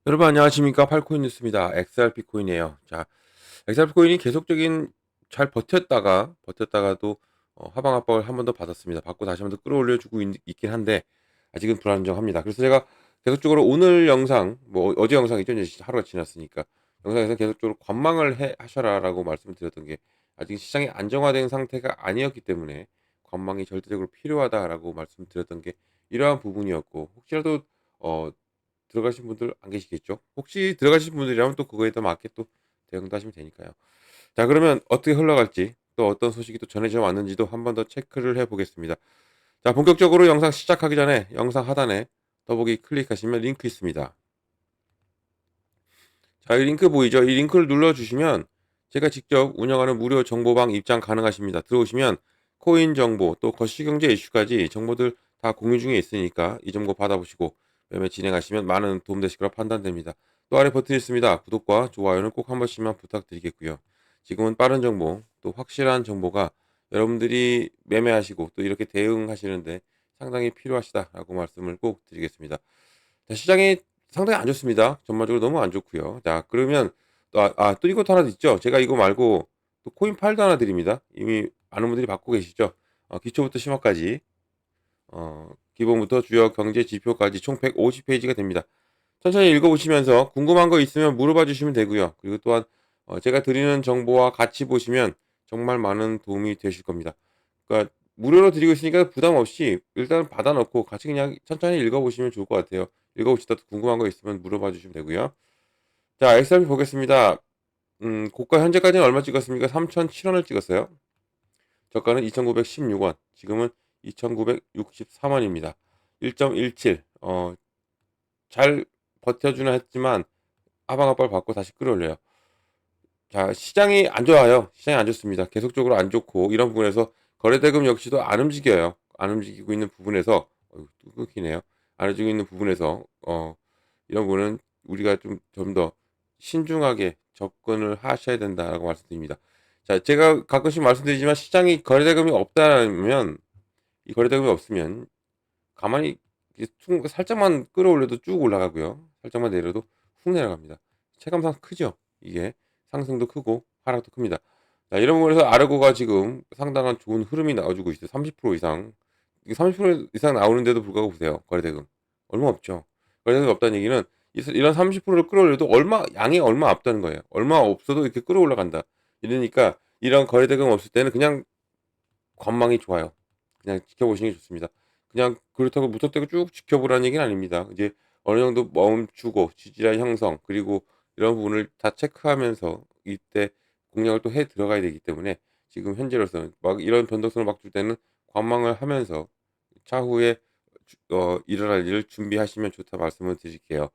여러분 안녕하십니까? 팔코인 뉴스입니다. XRP 코인이에요. 자, XRP 코인이 계속적인 잘 버텼다가도 하방 압박을 한 번 더 받았습니다. 받고 다시 한 번 더 끌어올려 주고 있긴 한데 아직은 불안정합니다. 그래서 제가 계속적으로 오늘 영상, 뭐 어제 영상이죠. 이제 하루가 지났으니까 영상에서 계속적으로 관망을 하셔라라고 말씀을 드렸던 게 아직 시장이 안정화된 상태가 아니었기 때문에 관망이 절대적으로 필요하다라고 말씀드렸던 게 이러한 부분이었고, 혹시라도 어 들어가신 분들 안 계시겠죠? 혹시 들어가신 분들이라면 또 그거에 맞게 또 대응도 하시면 되니까요. 자, 그러면 어떻게 흘러갈지, 또 어떤 소식이 또 전해져 왔는지도 한 번 더 체크를 해 보겠습니다. 자, 본격적으로 영상 시작하기 전에 영상 하단에 더보기 클릭하시면 링크 있습니다. 자, 이 링크 보이죠? 이 링크를 눌러주시면 제가 직접 운영하는 무료 정보방 입장 가능하십니다. 들어오시면 코인 정보, 또 거시경제 이슈까지 정보들 다 공유 중에 있으니까 이 정보 받아보시고 매매 진행하시면 많은 도움되실 거라 판단됩니다. 또 아래 버튼 있습니다. 구독과 좋아요는 꼭 한 번씩만 부탁드리겠고요. 지금은 빠른 정보, 또 확실한 정보가 여러분들이 매매하시고 또 이렇게 대응하시는데 상당히 필요하시다라고 말씀을 꼭 드리겠습니다. 자, 시장이 상당히 안 좋습니다. 전반적으로 너무 안 좋고요. 자, 그러면 또 이것도 하나 있죠. 제가 이거 말고 또 코인 팔도 하나 드립니다. 이미 많은 분들이 받고 계시죠. 기초부터 심화까지, 기본부터 주요 경제 지표까지 총 150페이지가 됩니다. 천천히 읽어보시면서 궁금한 거 있으면 물어봐 주시면 되고요. 그리고 또한 제가 드리는 정보와 같이 보시면 정말 많은 도움이 되실 겁니다. 그러니까 무료로 드리고 있으니까 부담 없이 일단 받아 놓고 같이 그냥 천천히 읽어보시면 좋을 것 같아요. 읽어보시다 또 궁금한 거 있으면 물어봐 주시면 되고요. 자, XRP 보겠습니다. 고가 현재까지는 얼마 찍었습니까? 3,007원을 찍었어요. 저가는 2,916원. 지금은 2,963원입니다. 1.17. 잘 버텨주나 했지만 하방압박을 받고 다시 끌어올려요. 자, 시장이 안 좋아요. 시장이 안 좋습니다. 계속적으로 안 좋고 이런 부분에서 거래대금 역시도 안 움직여요. 안 움직이고 있는 부분에서 또 끊기네요. 안 움직이고 있는 부분에서 이런 부분은 우리가 좀 더 신중하게 접근을 하셔야 된다라고 말씀드립니다. 자, 제가 가끔씩 말씀드리지만 시장이 거래대금이 없다면, 이 거래대금이 없으면 가만히 살짝만 끌어올려도 쭉 올라가고요. 살짝만 내려도 훅 내려갑니다. 체감상 크죠? 이게 상승도 크고 하락도 큽니다. 자, 이런 부분에서 아르고가 지금 상당한 좋은 흐름이 나와주고 있어요. 30% 이상. 이게 30% 이상 나오는데도 불구하고 보세요. 거래대금. 얼마 없죠. 거래대금이 없다는 얘기는 이런 30%를 끌어올려도 양이 얼마 없다는 거예요. 얼마 없어도 이렇게 끌어올라간다. 이러니까 이런 거래대금 없을 때는 그냥 관망이 좋아요. 그냥 지켜보시는 게 좋습니다. 그냥 그렇다고 무턱대고 쭉 지켜보라는 얘기는 아닙니다. 이제 어느 정도 멈추고 지지율 형성, 그리고 이런 부분을 다 체크하면서 이때 공략을 또 해 들어가야 되기 때문에 지금 현재로서는 막 이런 변동성을 막 줄 때는 관망을 하면서 차후에 일어날 일을 준비하시면 좋다 말씀을 드릴게요.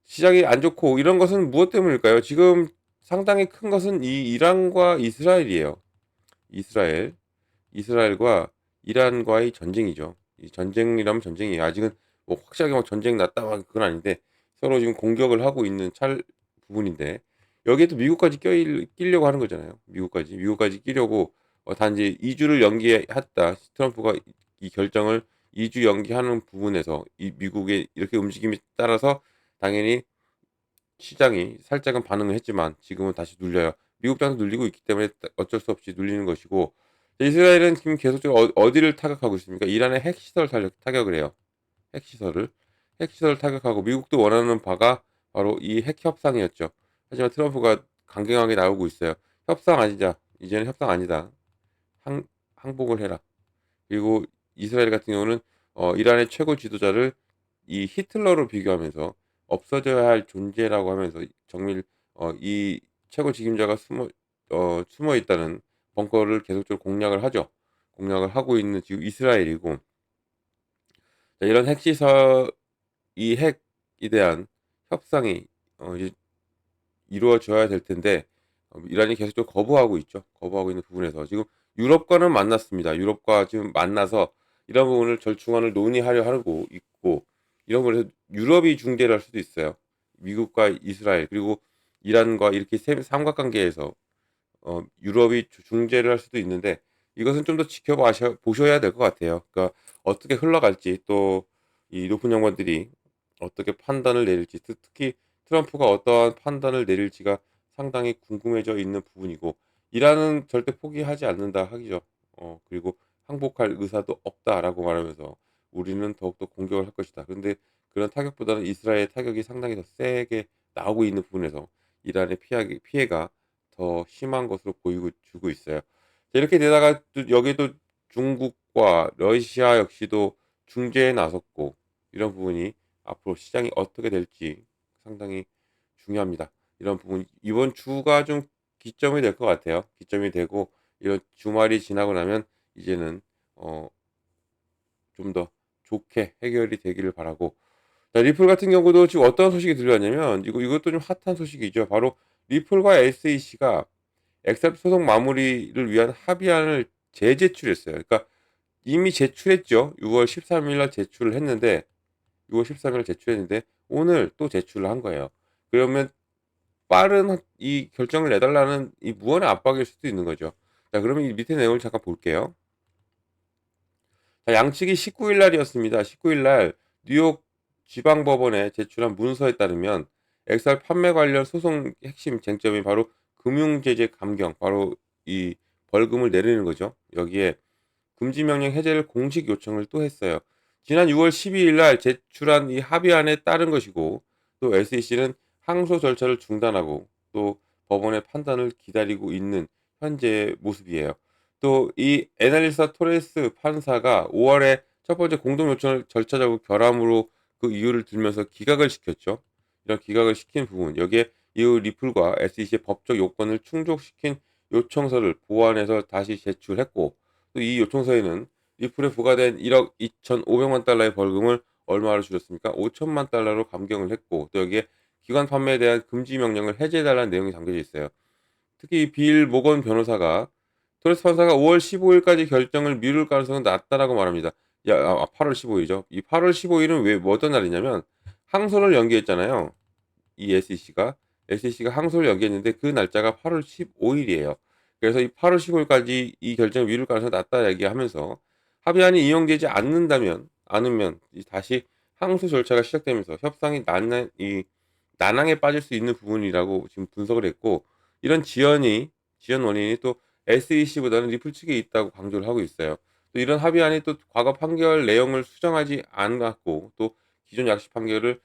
시장이 안 좋고 이런 것은 무엇 때문일까요? 지금 상당히 큰 것은 이 이란과 이스라엘이에요. 이스라엘. 이스라엘과 이란과의 전쟁이죠. 이 전쟁이라면 전쟁이에요. 아직은 뭐 확실하게 막 전쟁 났다 막 그건 아닌데 서로 지금 공격을 하고 있는 찰 부분인데 여기에 또 미국까지 끼려고 하는 거잖아요. 미국까지 끼려고 단지 2주를 연기했다. 트럼프가 이 결정을 2주 연기하는 부분에서 이 미국의 이렇게 움직임에 따라서 당연히 시장이 살짝은 반응을 했지만 지금은 다시 눌려요. 미국 장도 눌리고 있기 때문에 어쩔 수 없이 눌리는 것이고, 이스라엘은 지금 계속적으로 어디를 타격하고 있습니까? 이란의 핵시설 타격을 해요. 핵시설을. 핵시설을 타격하고 미국도 원하는 바가 바로 이 핵 협상이었죠. 하지만 트럼프가 강경하게 나오고 있어요. 협상 아니자. 이제는 협상 아니다. 항, 항복을 해라. 그리고 이스라엘 같은 경우는 이란의 최고 지도자를 이 히틀러로 비교하면서 없어져야 할 존재라고 하면서 정밀 이 최고 책임자가 숨어 있다는 벙커를 계속적으로 공략을 하죠. 공략을 하고 있는 지금 이스라엘이고, 자, 이런 핵시설 이 핵에 대한 협상이 이제 이루어져야 될 텐데 이란이 계속적으로 거부하고 있죠. 거부하고 있는 부분에서 지금 유럽과는 만났습니다. 유럽과 지금 만나서 이런 부분을 절충안을 논의하려 하고 있고, 이런 부분에서 유럽이 중재를 할 수도 있어요. 미국과 이스라엘 그리고 이란과 이렇게 삼각관계에서 유럽이 중재를 할 수도 있는데 이것은 좀 더 보셔야 될 것 같아요. 그러니까 어떻게 흘러갈지, 또 이 높은 양반들이 어떻게 판단을 내릴지, 특히 트럼프가 어떠한 판단을 내릴지가 상당히 궁금해져 있는 부분이고, 이란은 절대 포기하지 않는다 하기죠. 그리고 항복할 의사도 없다라고 말하면서 우리는 더욱더 공격을 할 것이다. 그런데 그런 타격보다는 이스라엘 타격이 상당히 더 세게 나오고 있는 부분에서 이란의 피해가 더 심한 것으로 보이고 주고 있어요. 자, 이렇게 되다가 또 여기도 중국과 러시아 역시도 중재에 나섰고, 이런 부분이 앞으로 시장이 어떻게 될지 상당히 중요합니다. 이런 부분 이번 주가 좀 기점이 될 것 같아요. 기점이 되고 이런 주말이 지나고 나면 이제는 좀 더 좋게 해결이 되기를 바라고. 자, 리플 같은 경우도 지금 어떤 소식이 들려왔냐면, 이것도 좀 핫한 소식이죠. 바로 리플과 SEC가 엑셀 소송 마무리를 위한 합의안을 재제출했어요. 그러니까 이미 제출했죠. 6월 13일 날 제출을 했는데 6월 13일 날 제출했는데 오늘 또 제출을 한 거예요. 그러면 빠른 이 결정을 내달라는 이 무언의 압박일 수도 있는 거죠. 자, 그러면 이 밑에 내용을 잠깐 볼게요. 자, 양측이 19일 날이었습니다. 19일 날 뉴욕 지방법원에 제출한 문서에 따르면 엑셀 판매 관련 소송 핵심 쟁점이 바로 금융제재 감경, 바로 이 벌금을 내리는 거죠. 여기에 금지명령 해제를 공식 요청을 또 했어요. 지난 6월 12일 날 제출한 이 합의안에 따른 것이고, 또 SEC는 항소 절차를 중단하고 또 법원의 판단을 기다리고 있는 현재의 모습이에요. 또 이 에날리사 토레스 판사가 5월에 첫 번째 공동 요청을 절차적으로 결함으로 그 이유를 들면서 기각을 시켰죠. 이런 기각을 시킨 부분, 여기에 이후 리플과 SEC의 법적 요건을 충족시킨 요청서를 보완해서 다시 제출했고, 또 이 요청서에는 리플에 부과된 1억 2,500만 달러의 벌금을 얼마로 줄였습니까? 5천만 달러로 감경을 했고, 또 여기에 기관 판매에 대한 금지 명령을 해제해달라는 내용이 담겨져 있어요. 특히 빌 모건 변호사가 토레스 판사가 5월 15일까지 결정을 미룰 가능성은 낮다라고 말합니다. 8월 15일이죠. 이 8월 15일은 왜 어떤 날이냐면 항소를 연기했잖아요. 이 SEC가 항소를 연기했는데 그 날짜가 8월 15일이에요. 그래서 이 8월 15일까지 이 결정을 미룰 가능성이 낮다 얘기하면서 합의안이 인용되지 않으면 다시 항소 절차가 시작되면서 협상이 난항에 빠질 수 있는 부분이라고 지금 분석을 했고, 이런 지연 원인이 또 SEC보다는 리플 측에 있다고 강조를 하고 있어요. 또 이런 합의안이 또 과거 판결 내용을 수정하지 않았고, 또 기존 약식 판결을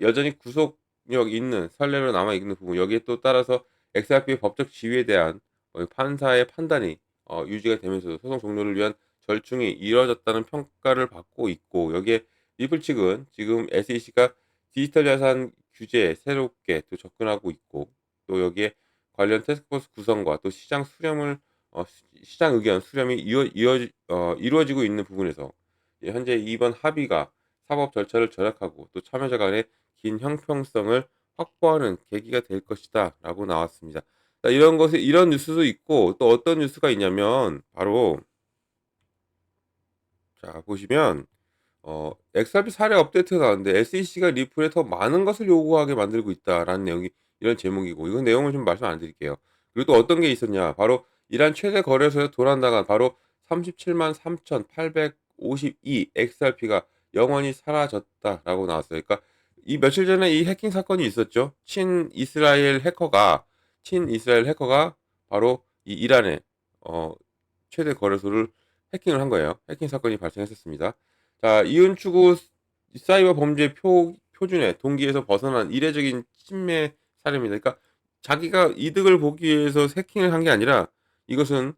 여전히 구속력 있는 선례로 남아 있는 부분, 여기에 또 따라서 XRP의 법적 지위에 대한 판사의 판단이 유지가 되면서 소송 종료를 위한 절충이 이뤄졌다는 평가를 받고 있고, 여기에 리플 측은 지금 SEC가 디지털 자산 규제에 새롭게 또 접근하고 있고, 또 여기에 관련 태스크포스 구성과 또 시장 의견 수렴이 이루어지고 있는 부분에서 현재 이번 합의가 사법 절차를 절약하고 또 참여자 간의 긴 형평성을 확보하는 계기가 될 것이다라고 나왔습니다. 자, 이런 뉴스도 있고, 또 어떤 뉴스가 있냐면 바로, 자 보시면 XRP 사례 업데이트가 나왔는데 SEC가 리플에 더 많은 것을 요구하게 만들고 있다라는 내용이, 이런 제목이고, 이건 내용을 좀 말씀 안 드릴게요. 그리고 또 어떤 게 있었냐, 바로 이란 최대 거래소에 도난당한 바로 37만 3,852 XRP가 영원히 사라졌다라고 나왔어요. 그러니까 이 며칠 전에 이 해킹 사건이 있었죠. 친이스라엘 해커가 바로 이 이란의 최대 거래소를 해킹을 한 거예요. 해킹 사건이 발생했었습니다. 자, 이윤 추구 사이버 범죄 표준의 동기에서 벗어난 이례적인 침해 사례입니다. 그러니까 자기가 이득을 보기 위해서 해킹을 한 게 아니라 이것은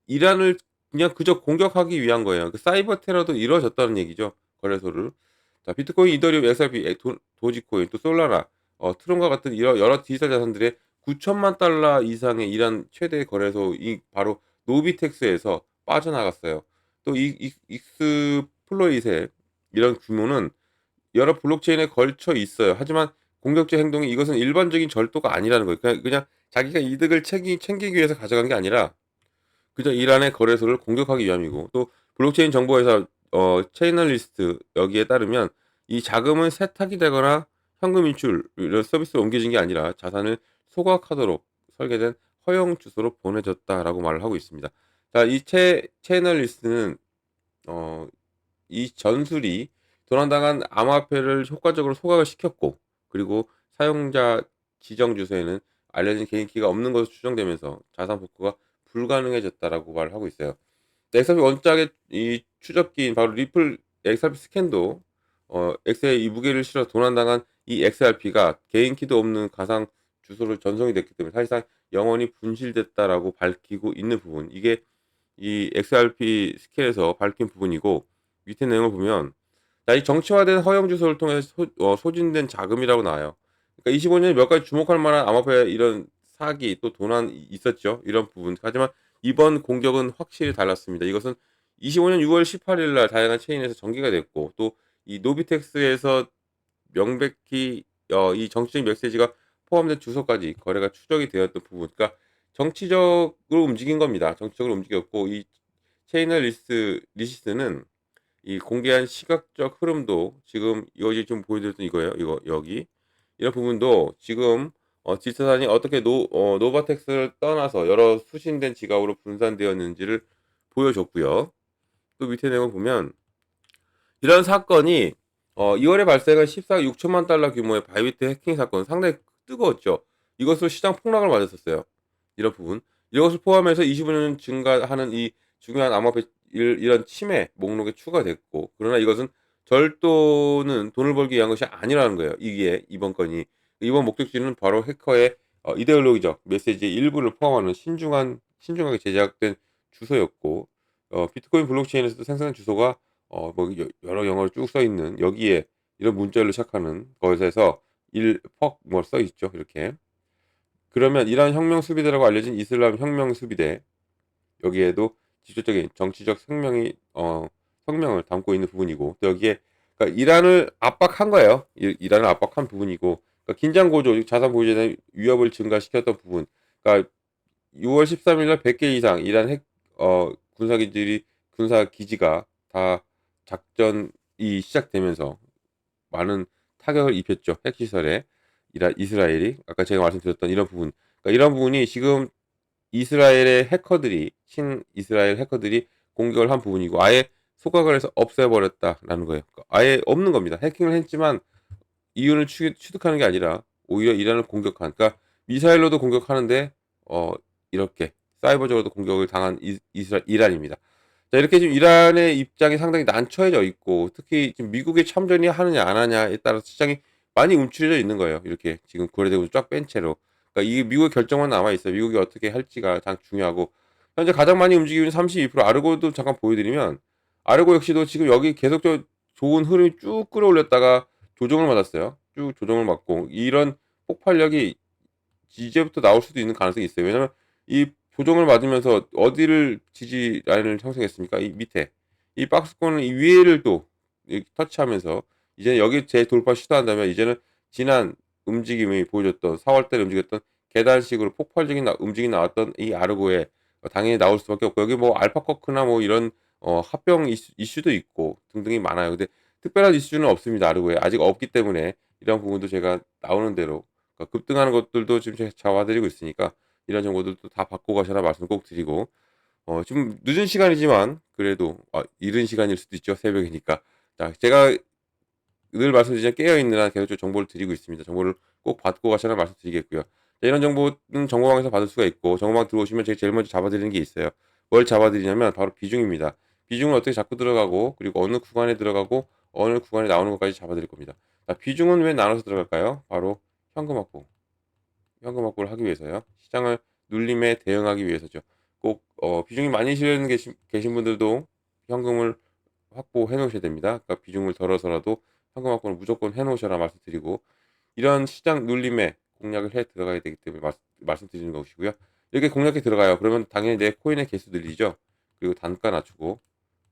이란을 그냥 그저 공격하기 위한 거예요. 그 사이버 테러도 이루어졌다는 얘기죠. 거래소를. 자, 비트코인, 이더리움, XRP, 도지코인, 또 솔라나, 트론과 같은 여러 디지털 자산들의 9천만 달러 이상의 이란 최대 거래소, 이 바로 노비텍스에서 빠져나갔어요. 또 익스플로잇의 이런 규모는 여러 블록체인에 걸쳐 있어요. 하지만 공격적 행동이, 이것은 일반적인 절도가 아니라는 거예요. 그냥 자기가 이득을 챙기기 위해서 가져간 게 아니라 그저 이란의 거래소를 공격하기 위함이고, 또 블록체인 정보회사 체이널리스트 여기에 따르면 이 자금은 세탁이 되거나 현금 인출 이런 서비스로 옮겨진 게 아니라 자산을 소각하도록 설계된 허용 주소로 보내졌다라고 말을 하고 있습니다. 자, 이 채널리스트는 어, 이 전술이 도난당한 암호화폐를 효과적으로 소각을 시켰고, 그리고 사용자 지정 주소에는 알려진 개인키가 없는 것으로 추정되면서 자산 복구가 불가능해졌다라고 말을 하고 있어요. 엑스RP 원작의 이 추적기인 바로 리플 엑스RP 스캔도 엑스에 이 무게를 실어 도난당한 이 엑스RP가 개인키도 없는 가상 주소로 전송이 됐기 때문에 사실상 영원히 분실됐다라고 밝히고 있는 부분, 이게 이 XRP 스킬에서 밝힌 부분이고, 밑에 내용을 보면 자, 이 정치화된 허용 주소를 통해 소진된 자금이라고 나와요. 그러니까 25년에 몇 가지 주목할 만한 암호화폐 이런 사기 또 도난 있었죠. 이런 부분. 하지만 이번 공격은 확실히 달랐습니다. 이것은 25년 6월 18일 날 다양한 체인에서 전개가 됐고, 또 이 노비텍스에서 명백히 이 정치적 메시지가 포함된 주소까지 거래가 추적이 되었던 부분. 그러니까 정치적으로 움직인 겁니다. 정치적으로 움직였고, 이 체이널 리시스는 이 공개한 시각적 흐름도 지금 이것이 좀 보여드렸던 이거예요. 이거 여기 이런 부분도 지금 지차산이 어떻게 노바텍스를 떠나서 여러 수신된 지갑으로 분산되었는지를 보여줬고요. 또 밑에 내용을 보면 이런 사건이 2월에 발생한 14억 6천만 달러 규모의 바이비트 해킹 사건, 상당히 뜨거웠죠. 이것으로 시장 폭락을 맞았었어요. 이런 부분. 이것을 포함해서 25년 증가하는 이 중요한 암호화폐 이런 침해 목록에 추가됐고, 그러나 이것은 절도는 돈을 벌기 위한 것이 아니라는 거예요. 이게 이번 건이. 이번 목적지는 바로 해커의 이데올로기적 메시지의 일부를 포함하는 신중하게 제작된 주소였고, 비트코인 블록체인에서도 생성된 주소가 뭐 여러 영어로 쭉 써 있는 여기에 이런 문자로 시작하는 것에서 뭐 써 있죠. 이렇게. 그러면 이러한 혁명 수비대라고 알려진 이슬람 혁명 수비대, 여기에도 직접적인 정치적 성명을 담고 있는 부분이고, 또 여기에 그러니까 이란을 압박한 거예요. 이란을 압박한 부분이고, 그러니까 긴장 고조, 자산 보유에 대한 위협을 증가시켰던 부분. 그러니까 6월 13일 날 100개 이상 이란 군사 기지가 다 작전이 시작되면서 많은 타격을 입혔죠. 핵시설에 이스라엘이 아까 제가 말씀드렸던 이런 부분. 그러니까 이런 부분이 지금 이스라엘의 해커들이 친이스라엘 해커들이 공격을 한 부분이고, 아예 소각을 해서 없애버렸다라는 거예요. 그러니까 아예 없는 겁니다. 해킹을 했지만 이윤을 취득하는 게 아니라 오히려 이란을 공격한. 그러니까 미사일로도 공격하는데 이렇게 사이버적으로도 공격을 당한 이란입니다. 자, 이렇게 지금 이란의 입장이 상당히 난처해져 있고, 특히 지금 미국의 참전이 하느냐 안 하냐에 따라서 시장이 많이 움츠려져 있는 거예요. 이렇게 지금 거래되고 쫙 뺀 채로. 그러니까 이게 미국의 결정만 남아 있어요. 미국이 어떻게 할지가 가장 중요하고, 현재 가장 많이 움직이는 32% 아르고도 잠깐 보여드리면, 아르고 역시도 지금 여기 계속적으로 좋은 흐름이 쭉 끌어올렸다가 조정을 맞았어요. 쭉 조정을 맞고, 이런 폭발력이 이제부터 나올 수도 있는 가능성이 있어요. 왜냐면 이 조정을 맞으면서 어디를 지지 라인을 형성했습니까? 이 밑에 이 박스권은 이 위에를 또 터치하면서, 이제는 여기 재돌파 시도한다면 이제는 지난 움직임이 보여줬던 4월 달에 움직였던 계단식으로 폭발적인 움직임이 나왔던 이 아르고에 당연히 나올 수밖에 없고, 여기 뭐 알파커크나 뭐 이런 합병 이슈도 있고 등등이 많아요. 근데 특별한 이슈는 없습니다. 아르고에 아직 없기 때문에 이런 부분도 제가 나오는 대로 급등하는 것들도 지금 제가 잡아드리고 있으니까 이런 정보들도 다 받고 가셔라 말씀 꼭 드리고, 지금 늦은 시간이지만 그래도 이른 시간일 수도 있죠. 새벽이니까. 자, 제가 늘 말씀드리지만 깨어있는 한 계속 정보를 드리고 있습니다. 정보를 꼭 받고 가셔라 말씀드리겠고요. 자, 이런 정보는 정보방에서 받을 수가 있고, 정보방 들어오시면 제가 제일 먼저 잡아드리는 게 있어요. 뭘 잡아드리냐면 바로 비중입니다. 비중을 어떻게 잡고 들어가고, 그리고 어느 구간에 들어가고 어느 구간에 나오는 것까지 잡아드릴 겁니다. 자, 비중은 왜 나눠서 들어갈까요? 바로 현금 확보. 현금 확보를 하기 위해서요. 시장을 눌림에 대응하기 위해서죠. 꼭 비중이 많이 실려 계신 분들도 현금을 확보해 놓으셔야 됩니다. 그러니까 비중을 덜어서라도 현금 확보는 무조건 해 놓으셔라 말씀드리고, 이런 시장 눌림에 공략을 해 들어가야 되기 때문에 말씀드리는 것이고요. 이렇게 공략해 들어가요. 그러면 당연히 내 코인의 개수 늘리죠. 그리고 단가 낮추고,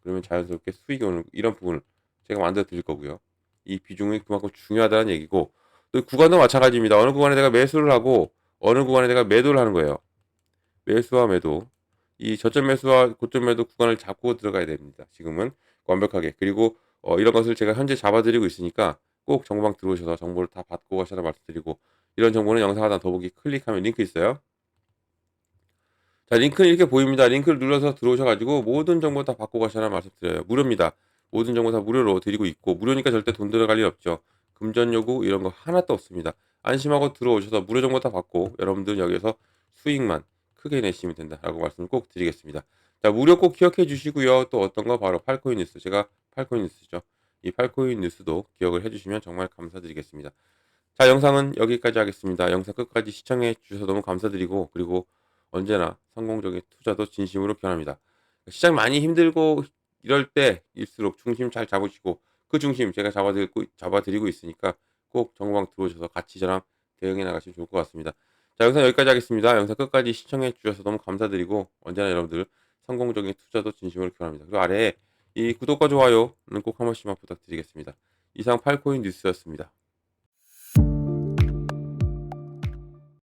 그러면 자연스럽게 수익이 오는 이런 부분을 제가 만들어 드릴 거고요. 이 비중이 그만큼 중요하다는 얘기고, 또 구간도 마찬가지입니다. 어느 구간에 내가 매수를 하고 어느 구간에 내가 매도를 하는 거예요. 매수와 매도. 이 저점 매수와 고점 매도 구간을 잡고 들어가야 됩니다. 지금은 완벽하게. 그리고 이런 것을 제가 현재 잡아드리고 있으니까 꼭 정보방 들어오셔서 정보를 다 받고 가셔라 말씀드리고, 이런 정보는 영상 하나 더보기 클릭하면 링크 있어요. 자, 링크는 이렇게 보입니다. 링크를 눌러서 들어오셔가지고 모든 정보 다 받고 가셔라 말씀드려요. 무료입니다. 모든 정보 다 무료로 드리고 있고, 무료니까 절대 돈 들어갈 일 없죠. 금전 요구 이런 거 하나도 없습니다. 안심하고 들어오셔서 무료 정보 다 받고 여러분들 여기에서 수익만 크게 내시면 된다라고 말씀을 꼭 드리겠습니다. 자, 무료 꼭 기억해 주시고요. 또 어떤 거 바로 팔코인 뉴스. 제가 팔코인 뉴스죠. 이 팔코인 뉴스도 기억을 해 주시면 정말 감사드리겠습니다. 자, 영상은 여기까지 하겠습니다. 영상 끝까지 시청해 주셔서 너무 감사드리고, 그리고 언제나 성공적인 투자도 진심으로 기원합니다. 시장 많이 힘들고 이럴 때일수록 중심 잘 잡으시고, 그 중심 제가 잡아드리고 있으니까 꼭 정보방 들어오셔서 같이 저랑 대응해 나가시면 좋을 것 같습니다. 자, 영상 여기까지 하겠습니다. 영상 끝까지 시청해 주셔서 너무 감사드리고, 언제나 여러분들 성공적인 투자도 진심으로 기원합니다. 그리고 아래에 이 구독과 좋아요는 꼭 한 번씩만 부탁드리겠습니다. 이상 팔코인 뉴스였습니다.